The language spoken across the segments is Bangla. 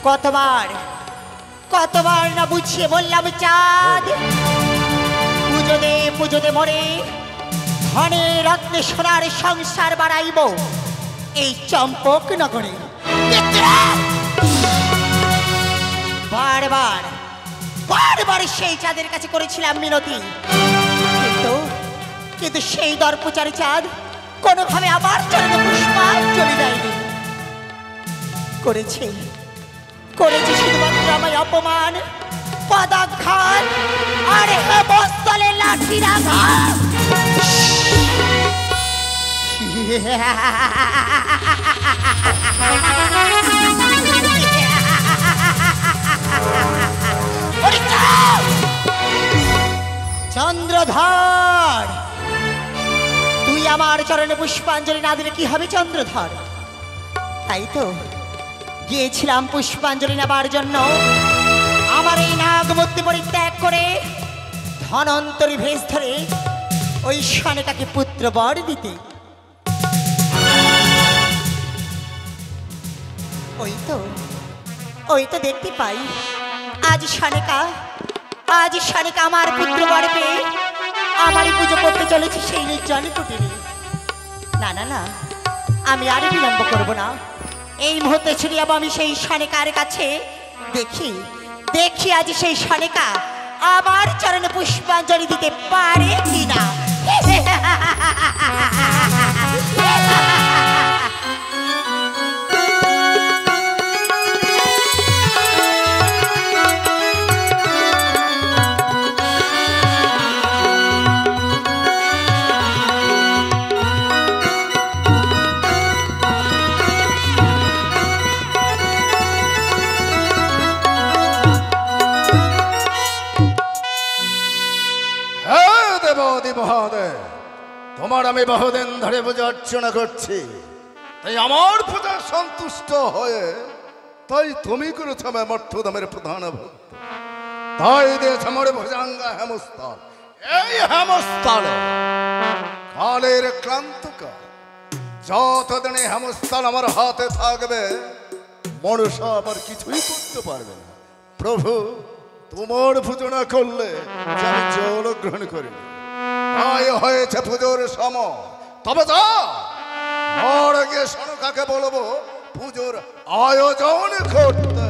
কতবার কতবার না বুঝিয়ে বললাম চাঁদ, পুজোতে মরে ধনে রত্নে সোনার সংসার বাড়াইব এই চম্পক নগরে। বারবার বারবার সেই চাঁদের কাছে করেছিলাম মিনতি, কিন্তু সেই দর্পচারী চাঁদ কোনোভাবে আমার চরণে পুষ্পাঞ্জলি দেয়নি। করেছে শুধুমাত্র আমায় অপমান, পদাঘাত আর হেমস্থলে লাঠির আঘাত। চন্দ্রধর, তুই আমার চরণে পুষ্পাঞ্জলি না দিলে কি হবে চন্দ্রধর? তাই তো গিয়েছিলাম পুষ্পাঞ্জলি নেবার জন্য, আমার এই নাগমূর্তি পরিত্যাগ করে ধনন্তরী ভেষ ধরে ওই শানেকাকে পুত্র বর দিতে। ওই তো দেখতে পাই আজ শানেকা আমার পুত্র বর পেয়ে আমারই পুজো করতে চলেছে সেই নির্জন কুটিরে। না না না, আমি আর বিলম্ব করব না, এই মুহূর্তে ছুটে যাবো আমি সেই শানেকার কাছে। দেখি আজ সেই শানেকা আমার চরণে পুষ্পাঞ্জলি দিতে পারে কিনা। মহাদেব, তোমার আমি বহুদিন ধরে পূজা অর্চনা করছি, তাই আমার পূজা সন্তুষ্ট হয়ে তাই তুমি করেছ আমার মর্তধামের প্রধান ভক্ত, তাই দিয়েছ আমার ভুজাঙ্গা হেমস্থল। এই হেমস্থলে কালের ক্লান্তকাল যতদিন হেমস্থল আমার হাতে থাকবে মনসা আবার কিছুই করতে পারবে না। প্রভু, তোমার পুজো না করলে আমি জল গ্রহণ করি, তাই হয়েছে পুজোর সময়। তবে যা গিয়ে সনকাকে বলবো পুজোর আয়োজন করতে।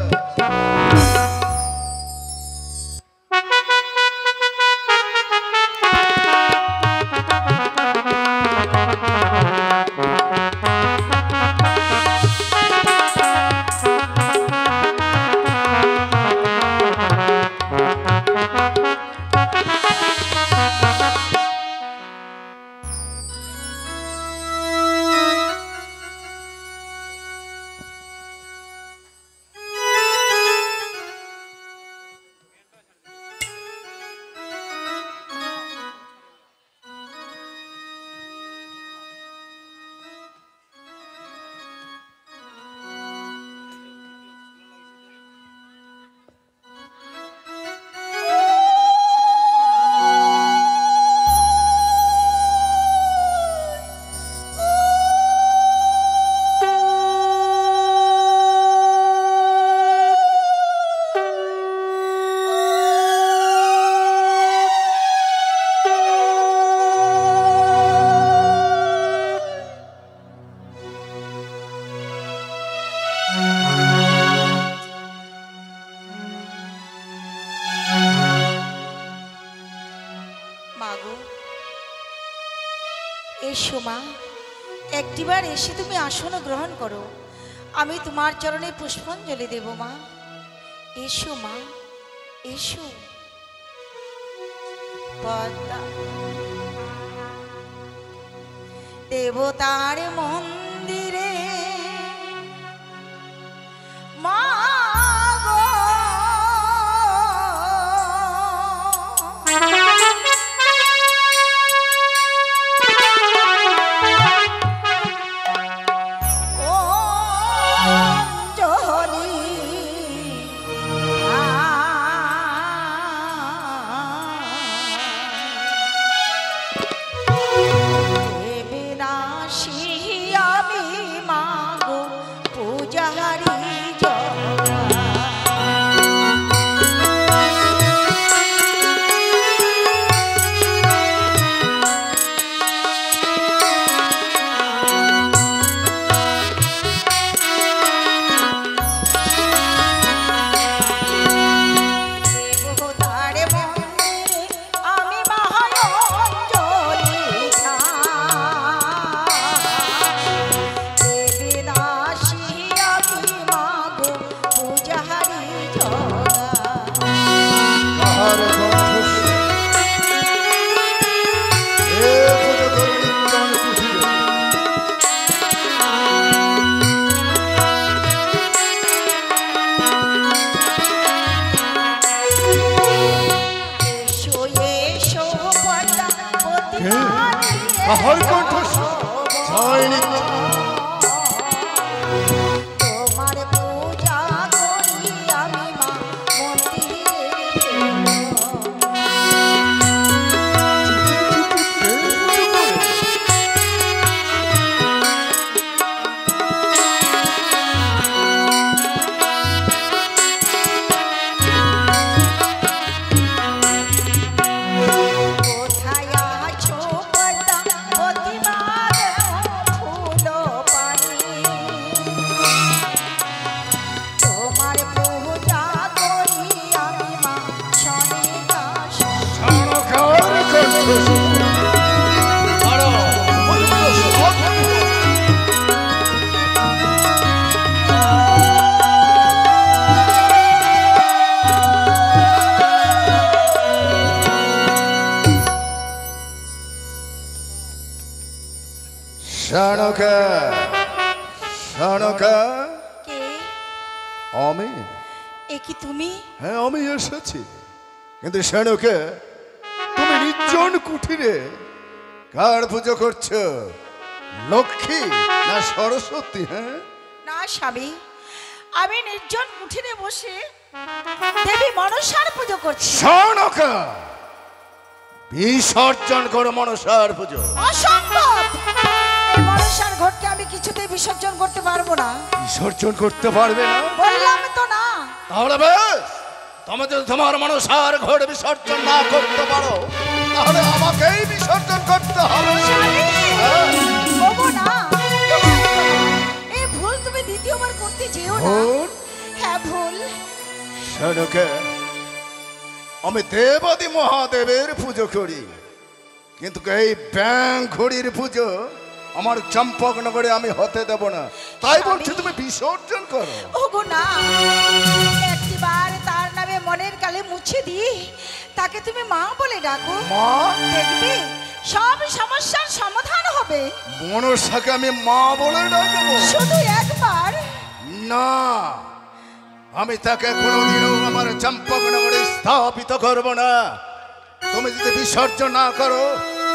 একটিবার এসে তুমি আসন গ্রহণ করো, আমি তোমার চরণে পুষ্পাঞ্জলি দেব। মা এসো, মা এসো। পদ্মা দেবতার মন্দিরে মা দেবিনাশিয়া কাহার কণ্ঠস্বর জয় নিত্য। তোমার পূজা করি আমি মা কোথায় আছো পদ্মা প্রতিবাদ ফুল পানি তোমার পূজা করি আমি মা সনিকা শানকার কণ্ঠস্বর আরো বলবো সব। শানকা শানকা কে আমি এ কি তুমি হ্যাঁ আমি এসেছি, কিন্তু শানকা তুমি নির্জন কুঠিরে কার পুজো করছো? লক্ষ্মী না সরস্বতী? হ্যাঁ না স্বামী, আমি নির্জন কুঠিরে বসে দেবী মনসার পুজো করছি। শানকা বিসর্জন করো মনসার পুজো। অসম্ভব! এই মনসার ঘটকে আমি কিছুতেই বিসর্জন করতে পারবো না। বিসর্জন করতে পারবে না? বললাম তো না। তাহলে বেশ, তুমি যদি তোমার মনসার ঘট বিসর্জন না করতে পারো তাহলে আমাকেই বিসর্জন করতে হবে। স্বামী, হ্যাঁ। ওগো না, এই ভুল তুমি দ্বিতীয়বার করতে যেও না। ভুল? হ্যাঁ ভুল। শানকা আমি দেবাদি মহাদেবের পুজো করি, কিন্তু এই ব্যাং ঘড়ির পুজো আমার চম্পকনগরে আমি হতে দেব না। তাই বলছি তুমি বিসর্জন করো। ওগো না, একটিবার তার নামে মনের কালে মুছে দিয়ে তাকে তুমি মা বলে ডাকো। মা? দেখবে সব সমস্যার সমাধান হবে। মনসাকে আমি মা বলে ডাকবো? শুধু একবার। না, আমি তাকে কোনোদিনও আমার চম্পকনগরে স্থাপিত করব না। তুমি যদি বিসর্জন না করো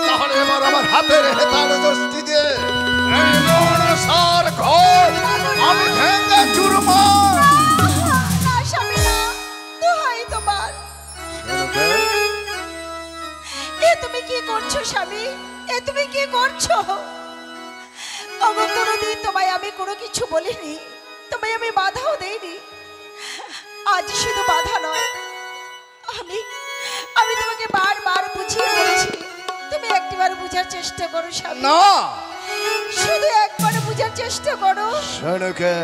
তাহলে এবার আমার হাতের হেতাল দস্তি দিয়ে এই মনসার ঘর আমি ভেঙে চুরমার। না স্বামী না, দোহাই তোমার। এ তুমি কি করছো স্বামী? এ তুমি কি করছো? ওগো কোনোদিন তোমায় আমি কোনো কিছু বলিনি, তোমায় আমি বাধাও দেইনি। আজ শুধু বাধা নয়, আমি তোমাকে বারবার বুঝিয়ে বলেছি, তুমি একটিবার বুঝার চেষ্টা করো স্বামী। না, শুধু একবার বুঝার চেষ্টা করো। শানকা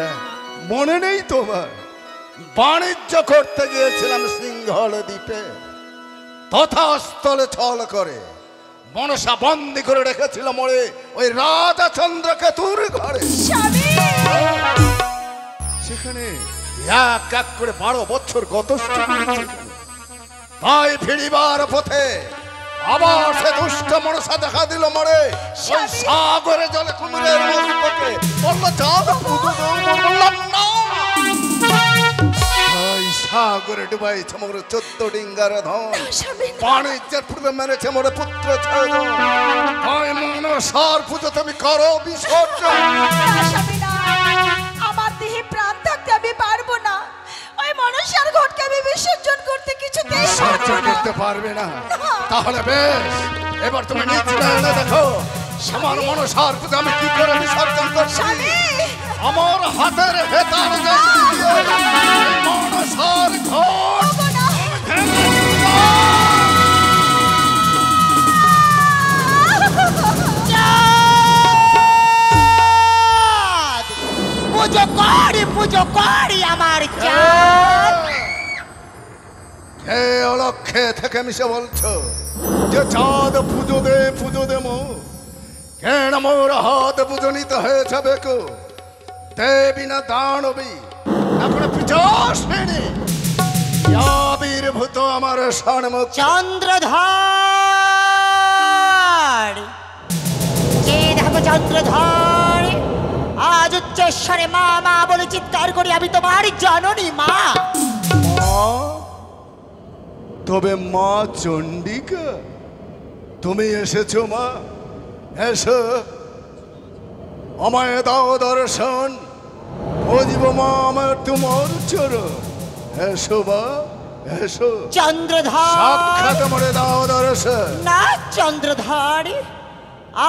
মনে নেই তোমার? বাণিজ্য করতে গিয়েছিলাম সিংহল দ্বীপে, তথাস্থলে ছল করে মনসা বন্দি করে রেখেছিল মোড়ে ওই রাজা চন্দ্রকেতুর ঘরে। স্বামী, সেখানে এক এক করে 12 বছর গত। তাই ফিরিবার পথে আবার সে দুষ্ট মনসা দেখা দিল মোড়ে ওই সাগরে জলে কুমিরের মস্তকে। বললো চল পুজো দেব। বললাম না। ওই সাগরে ডুবাইছে মোর 14 ডিঙ্গার ধন, স্বামী না। বাণিজ্যের পূর্বে মেরেছে মোরে পুত্র ছয়জন। তাই মনসার পুজো তুমি করো বিসর্জন। না স্বামী না, আমার দেহে প্রাণ থাকতে আমি পারবো না। ওই মনসার ঘটকে আমি বিসর্জন করতে কিছুতেই পারবো বিসর্জন না। করতে পারবে না? তাহলে বেশ, এবার তুমি নিজ নয়নে দেখো আমার মনসার পুজো আমি কি করে বিসর্জন করছি। স্বামী, আমার হাতের হেতার দস্তি দিয়ে এই মনসার ঘট ওগো না। পুজো করি আমার চাঁদ। হে অলক্ষে থেকে মিশে বলছো যে চাঁদ পুজো দে মো? কেন মোর হাত পুজো নিতে হয়েছে বেকো? দেবী না দানবী এখন পিছনে আবির্ভূত আমার সন্মুখ চন্দ্রধর, যে দেখো চন্দ্রধর, আজ উচ্চেশ্বরে মা মা বলে চিৎকার করি আমি তোমার জননী মা। মা? তবে মা চণ্ডিকা তুমি এসেছো মা? এসো, আমায় দাও দর্শন, বুঝব মা আমার তোমার চরণ। এসো বা এসো, চন্দ্রধর সাক্ষাৎ মরে দাও দর্শন। না চন্দ্রধর,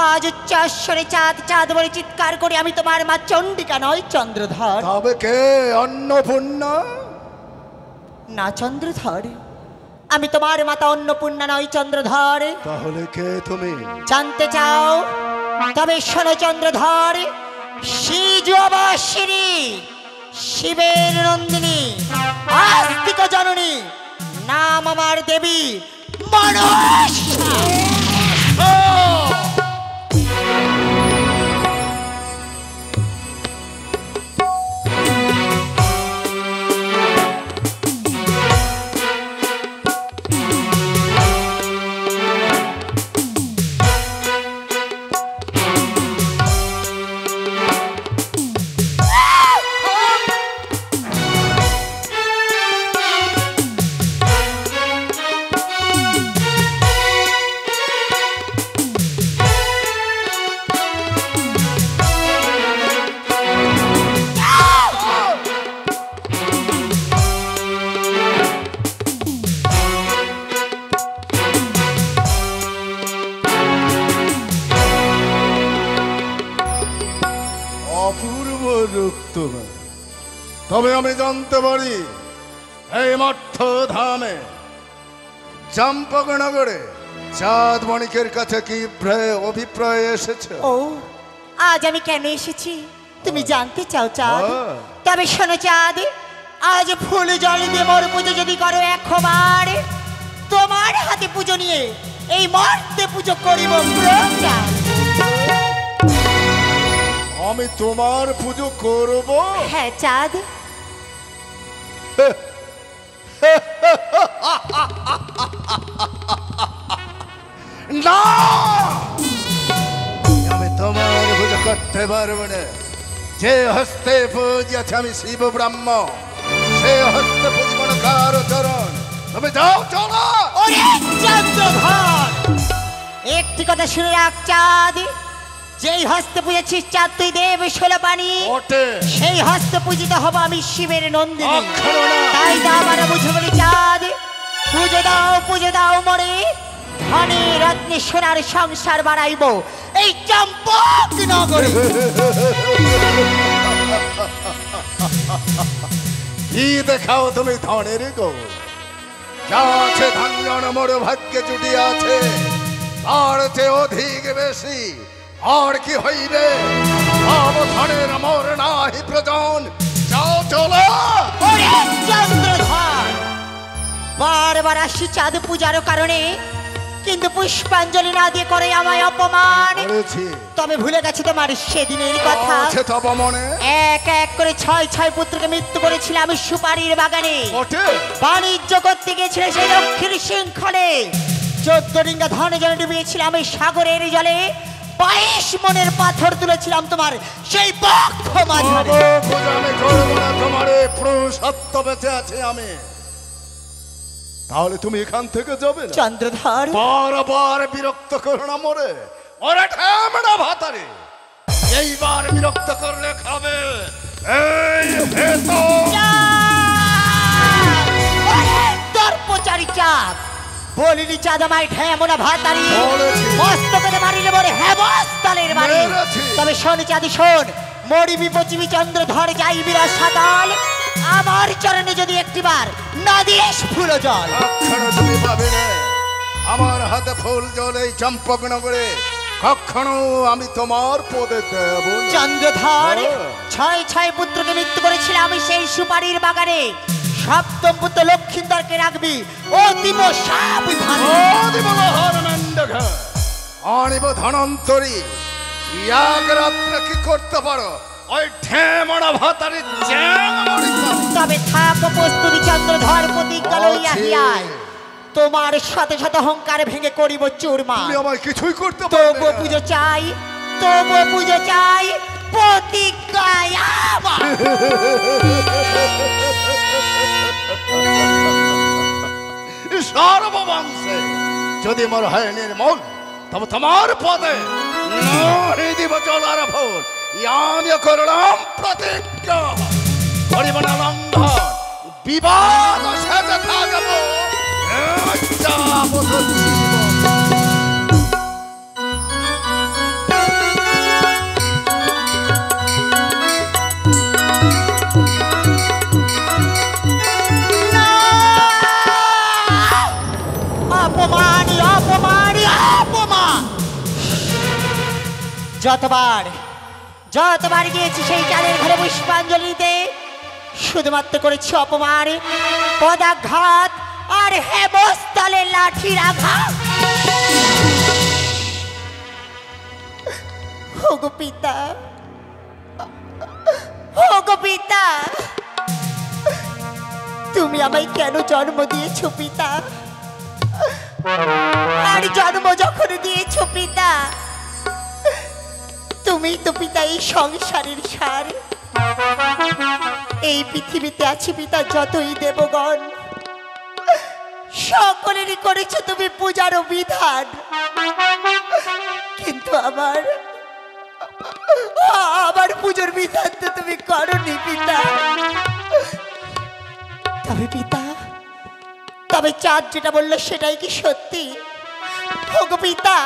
আজ উচ্চস্বরে চাঁদ চাঁদ বলে চিৎকার করে আমি তোমার মা চণ্ডিকা নয় চন্দ্রধর। তবে কে অন্নপূর্ণা? না চন্দ্রধর, আমি তোমার মাতা অন্নপূর্ণা নয় চন্দ্রধর। তাহলে কে তুমি? জানতে চাও? তবে শোনো চন্দ্রধর, শিজবাসিনী, শিবের নন্দিনী, আস্তিক জননী, নাম আমার দেবী মনসা। অপূর্ব রূপ তোমার। তবে আমি জানতে পারি এই মর্থ ধামে চম্পকনগরে চাঁদ বণিকের কাছে কি অভিপ্রায় এসেছে? ও, আজ আমি কেন এসেছি তুমি জানতে চাও চাঁদ? হ্যাঁ। তবে শোনো চাঁদ, আজ ফুল জল দিয়ে মোর পুজো যদি করো 100 তোমার হাতে পুজো নিয়ে এই মর্তে পুজো করিব চাঁদ। আমি তোমার পুজো করব? হ্যাঁ চাঁদ। না, আমি তোমার পুজো করতে পারবো না। যে হস্তে পুজিয়াছে আমি শিব ব্রহ্ম, সে হস্তে পুজিব না কারো চরণ। তুমি যাও, চলো। ওরে চন্দ্রধর, একটি কথা শুনে রাখ চাঁদ, যেই হস্তে পুজেছিস চাঁদ তুই দেব শোলপানি, ওঠে সেই হস্তে পূজিত হব আমি শিবের নন্দিনী। অক্ষর না। তাই দাও আমার বুঝে বলি চাঁদ, পুজো দাও মরে, ধনে রত্নে সোনার সংসার বাড়াইব এই চম্পক নগরে। কি দেখাও তুমি ধনের গো? যা আছে ধান মোর ভাগ্যে জুটি আছে, আর চেয়ে অধিক বেশি আর কি হইবে? সব ধনের মোর নাহি প্রয়োজন। যাও, চলো। ওরে চন্দ্রধর, বারবার আসি চাঁদ পূজার কারণে, কিন্তু পুষ্পাঞ্জলি না দিয়ে করে আমায় অপমান। করেছি, তবে ভুলে গেছি তোমার সেদিনের কথা। আছে তব মনে। এক এক করে 6 পুত্রকে মৃত্যু করেছিলাম আমি সুপারির বাগানে। ওঠে বাণিজ্য করতে গিয়েছিল সেই দক্ষিণ শৃঙ্খলে, 14 ডিঙ্গা ধনে জলে ডুবিয়েছিলাম এই সাগরের জলে, 22 মনের পাথর তুলেছিলাম তোমার সেই বক্ষ মাঝারে। পূজা আমি করবো না, তোমার পুরুষত্ব বেঁচে আছে আমি। তাহলে তুমি এখান থেকে যাবে না? চন্দ্রধর, বারবার বিরক্ত করো না মোরে। ওরে ঠেমড়া ভাতারে, এইবার বিরক্ত করলে খাবে এই ভেতো। দর্পচারী চাঁদ, বলিনি চাঁদ আমায় ঠেমনা ভাতারি, বলেছি। মস্তকে মারিলে বলে হেবস্তালের বাড়ি। মেরেছি। তবে শোন চাঁদ শোন, মরিবি পচিবি চন্দ্রধর যাইবিরা সাতাল, আমার চরণে যদি একটিবার না দিস ফুল জল। কখনো তুমি পাবে না আমার হাতে ফুল জল এই চম্পকনগরে। কখনো আমি তোমার পদে দেব না। চন্দ্রধর, হ্যাঁ। 6 পুত্রকে মৃত্যু করেছিলাম আমি সেই সুপারির বাগানে, 7ম পুত্র লক্ষিন্দরকে রাখবি অতীব সাবধানে। আনিব ধনন্তরী, এক রাত্রে কি করতে পারো? ওই ঠেমড়া ভাতারি তবে থাক প্রস্তুতি চন্দ্রধর, প্রতিজ্ঞা লইয়া আছে। হিয়ায় তোমার সাথে সাথে অহংকার ভেঙে করিব চুরমা। তুমি আমায় কিছুই করতে পারবে তবু না। পুজো চাই, তবু পুজো চাই, প্রতিজ্ঞায় আমার। সর্ববংশে যদি মোর হয় নির্মল, তবে তোমার পদে নহে দিব চলার ভোর আমি করলাম প্রতিজ্ঞা করিব না লঙ্ঘন বিবাদ সেজে থাকব যাবত জীবন। অপমান অপমান অপমান! যতবার গিয়েছি সেই চালের ঘরে পুষ্পাঞ্জলি দিতে শুধুমাত্র করেছি অপমান, পদাঘাত আর হেমস্থলে লাঠির আঘাত। ওগো পিতা, ওগো পিতা, তুমি আমায় কেন জন্ম দিয়েছো পিতা? আর জন্ম যখন দিয়েছো পিতা, তুমি তো পিতা এই সংসারের সার। এই পৃথিবীতে আছে পিতা যতই দেবগণ, সকলেরই করেছো তুমি পূজার বিধান, কিন্তু আমার পুজোর বিধান তো তুমি করনি পিতা। তবে চাঁদ যেটা বললো সেটাই কি সত্যি? ওগো পিতা,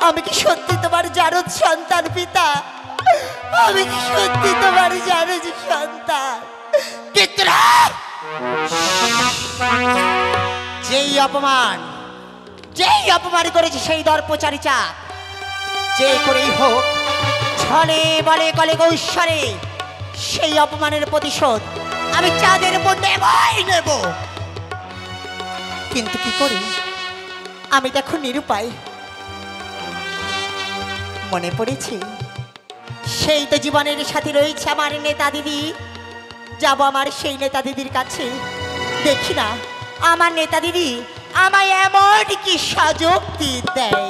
আমি কি সত্যি তোমার জারদ সন্তান পিতা? আমি কি সত্যি তোমার জারদ সন্তান? যেই অপমান করেছে সেই দর্পচারী চাঁদ, যে করেই হোক ছলে বলে কলে কৌশলে সেই অপমানের প্রতিশোধ আমি চাঁদের মধ্যে নেব। কিন্তু কি করি, আমি দেখো নিরুপায়। মনে পড়েছে সেই তো জীবনের সাথে রয়েছে আমার নেতা দিদি। যাব আমার সেই নেতা দিদির কাছে, দেখি না আমার নেতা দিদি আমায় এমন কি সুযোগ দেয়।